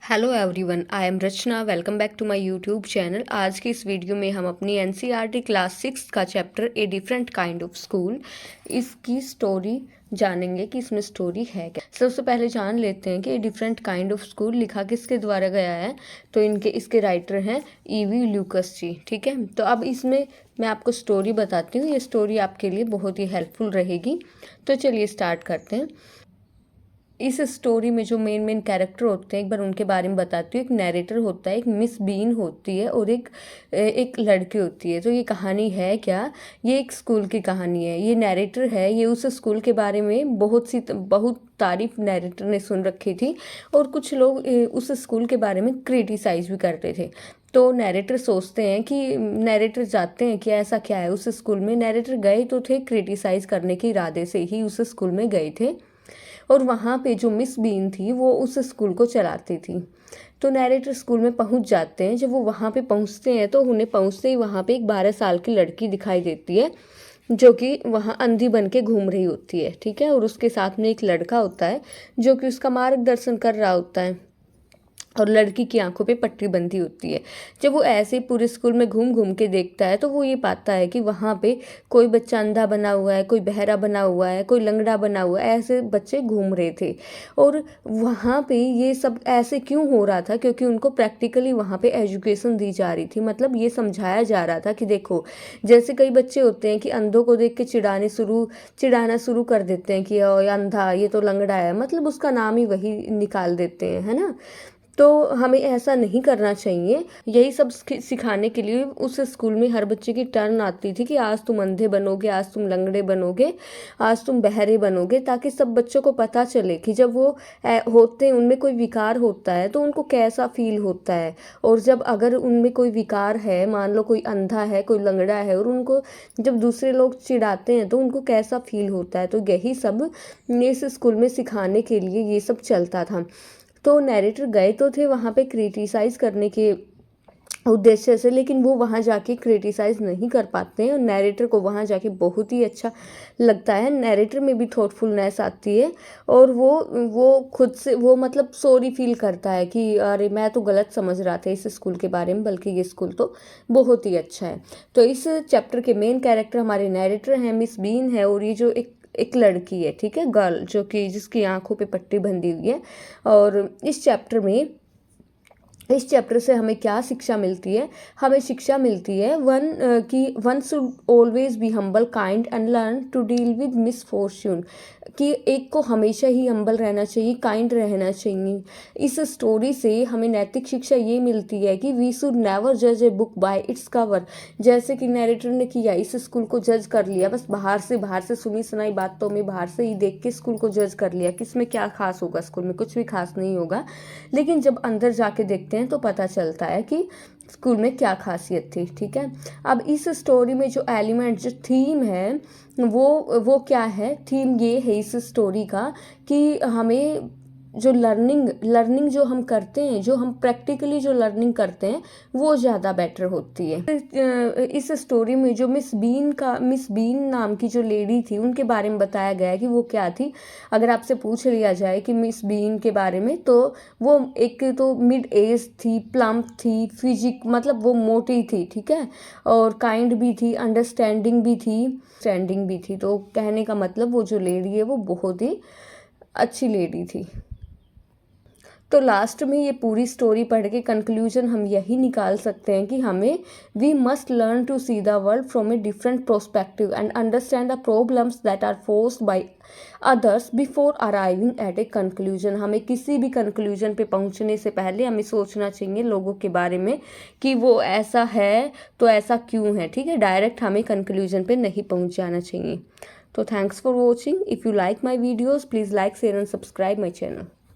Hello everyone, I am Rachna. Welcome back to my YouTube channel. आज की इस video में हम अपनी एनसीईआरटी क्लास 6 का chapter a different kind of school इसकी स्टोरी जानेंगे कि इसमें स्टोरी है क्या। सबसे पहले जान लेते हैं कि a different kind of school लिखा किसके द्वारा गया है। तो इसके राइटर हैं ईवी ल्यूकस जी। ठीक है, तो अब इसमें मैं आपको स्टोरी बताती हूँ। ये स्टोरी आपके लिए बहुत ही हेल्पफुल रहेगी। तो चलिए स्टार्ट करते हैं। इस स्टोरी में जो मेन कैरेक्टर होते हैं, एक बार उनके बारे में बताती हूँ। एक नैरेटर होता है, एक मिस बीन होती है और एक लड़की होती है। तो ये कहानी है क्या? ये एक स्कूल की कहानी है। ये नैरेटर है, ये उस स्कूल के बारे में बहुत तारीफ नैरेटर ने सुन रखी थी और कुछ लोग उस स्कूल के बारे में क्रिटिसाइज भी करते थे। तो नैरेटर सोचते हैं कि नैरेटर जाते हैं कि ऐसा क्या है उस स्कूल में। नैरेटर गए तो थे, क्रिटिसाइज करने के इरादे से ही उस स्कूल में गए थे और वहाँ पे जो मिस बीन थी वो उस स्कूल को चलाती थी। तो नैरेटर स्कूल में पहुँच जाते हैं। जब वो वहाँ पे पहुँचते हैं तो उन्हें पहुँचते ही वहाँ पे एक 12 साल की लड़की दिखाई देती है जो कि वहाँ अंधी बन के घूम रही होती है। ठीक है, और उसके साथ में एक लड़का होता है जो कि उसका मार्गदर्शन कर रहा होता है और लड़की की आंखों पे पट्टी बंधी होती है। जब वो ऐसे पूरे स्कूल में घूम घूम के देखता है तो वो ये पाता है कि वहाँ पे कोई बच्चा अंधा बना हुआ है, कोई बहरा बना हुआ है, कोई लंगड़ा बना हुआ है, ऐसे बच्चे घूम रहे थे। और वहाँ पे ये सब ऐसे क्यों हो रहा था? क्योंकि उनको प्रैक्टिकली वहाँ पे एजुकेशन दी जा रही थी। मतलब ये समझाया जा रहा था कि देखो, जैसे कई बच्चे होते हैं कि अंधों को देख के चिढ़ाना शुरू कर देते हैं कि ओ ये अंधा, ये तो लंगड़ा है, मतलब उसका नाम ही वही निकाल देते हैं, है ना। तो हमें ऐसा नहीं करना चाहिए। यही सब सिखाने के लिए उस स्कूल में हर बच्चे की टर्न आती थी कि आज तुम अंधे बनोगे, आज तुम लंगड़े बनोगे, आज तुम बहरे बनोगे, ताकि सब बच्चों को पता चले कि जब वो होते हैं, उनमें कोई विकार होता है तो उनको कैसा फील होता है। और जब अगर उनमें कोई विकार है, मान लो कोई अंधा है, कोई लंगड़ा है, और उनको जब दूसरे लोग चिढ़ाते हैं तो उनको कैसा फील होता है। तो यही सब इस स्कूल में सिखाने के लिए ये सब चलता था। तो नैरेटर गए तो थे वहाँ पे क्रिटिसाइज करने के उद्देश्य से, लेकिन वो वहाँ जाके क्रिटिसाइज नहीं कर पाते हैं और नैरेटर को वहाँ जाके बहुत ही अच्छा लगता है। नैरेटर में भी थॉटफुलनेस आती है और वो खुद से वो मतलब सॉरी फील करता है कि अरे मैं तो गलत समझ रहा था इस स्कूल के बारे में, बल्कि ये स्कूल तो बहुत ही अच्छा है। तो इस चैप्टर के मेन कैरेक्टर हमारे नैरेटर हैं, मिस बीन है, और ये जो एक लड़की है, ठीक है, गर्ल, जो कि जिसकी आंखों पे पट्टी बंधी हुई है। और इस चैप्टर से हमें क्या शिक्षा मिलती है? हमें शिक्षा मिलती है कि one should always be humble, kind and learn to deal with misfortune. कि एक को हमेशा ही हम्बल रहना चाहिए, काइंड रहना चाहिए। इस स्टोरी से हमें नैतिक शिक्षा ये मिलती है कि वी शुड नेवर जज a book by its cover. जैसे कि नैरेटर ने किया, इस स्कूल को जज कर लिया, बस बाहर से सुनी सुनाई बातों में, बाहर से ही देख के स्कूल को जज कर लिया कि इसमें क्या खास होगा, स्कूल में कुछ भी खास नहीं होगा। लेकिन जब अंदर जाके देखते हैं तो पता चलता है कि स्कूल में क्या खासियत थी। ठीक है, अब इस स्टोरी में जो एलिमेंट, जो थीम है, वो क्या है? थीम ये है इस स्टोरी का कि हमें जो लर्निंग जो हम करते हैं, जो हम प्रैक्टिकली जो लर्निंग करते हैं, वो ज़्यादा बेटर होती है। इस स्टोरी में जो मिस बीन नाम की जो लेडी थी, उनके बारे में बताया गया है कि वो क्या थी। अगर आपसे पूछ लिया जाए कि मिस बीन के बारे में, तो वो एक तो मिड एज थी, प्लम्प थी, मतलब वो मोटी थी, ठीक है, और काइंड भी थी, अंडरस्टैंडिंग भी थी। तो कहने का मतलब वो जो लेडी है वो बहुत ही अच्छी लेडी थी। तो लास्ट में ये पूरी स्टोरी पढ़ के कंक्लूजन हम यही निकाल सकते हैं कि we must learn to see the world from a different prospective and understand the problems that are forced by others before arriving at a conclusion. हमें किसी भी कंक्लूजन पे पहुंचने से पहले हमें सोचना चाहिए लोगों के बारे में कि वो ऐसा है तो ऐसा क्यों है। ठीक है, डायरेक्ट हमें कंक्लूजन पे नहीं पहुंच जाना चाहिए। तो thanks for watching. If you like my videos, please like, share and subscribe my channel.